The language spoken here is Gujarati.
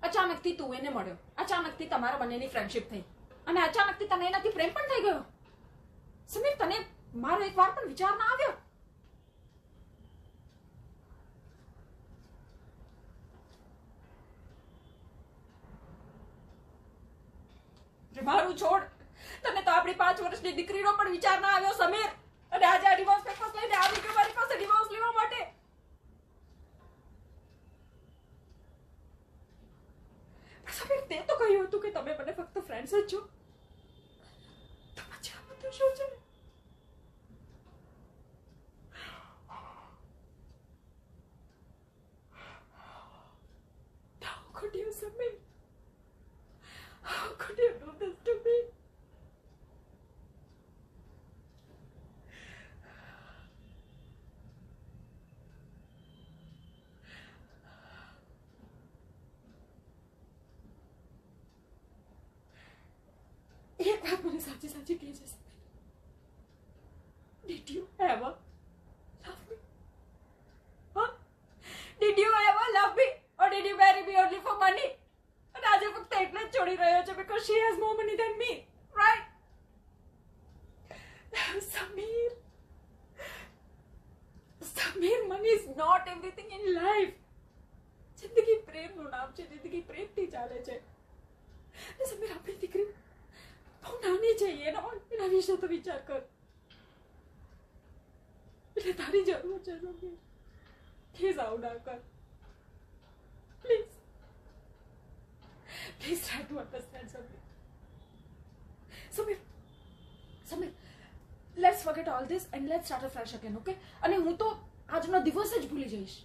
અચાનકથી તું એને મળ્યો, અચાનકથી તમારા બંનેની ફ્રેન્ડશિપ થઈ અને અચાનકથી તને એનાથી પ્રેમ પણ થઈ ગયો. સમીર, તને મારો એક વાર પણ વિચાર ના આવ્યો? મારું છોડ, તને તો આપણી 5 વર્ષની દીકરીનો પણ વિચાર ના આવ્યો સમીર. અને આજે આ ડિવોર્સ પેપર્સ લઈને આવી ગયો મારી પાસે ડિવોર્સ લેવા માટે. સમીર, તે તો કહ્યું હતું કે તમે મને ફક્ત ફ્રેન્ડ્સ જ છો. તો પછી આ બધું શું છે? How could you, Samir? How could you do this to me? એક વાત મને સાચી સાચી કહેજે Sameer. Did you ever love me? Huh? Did you ever love me? Or did you marry me only for money? And આજે ફક્ત એટલે જ છોડી રહ્યો છે because she has more money than me, right? Samir, money is not everything in life. જિંદગી પ્રેમનું નામ છે, જિંદગી પ્રેમથી ચાલે છે. સમીર, આપણી દીકરી બહુ નાની છે, એના વિશે તો વિચાર કર. એટલે તારી જરૂર છે સમીર. પ્લીઝ આવું ના કર. Please try to understand, Samir, let's forget all this and let's start afresh again, okay? અને હું તો આજનો દિવસ જ ભૂલી જઈશ.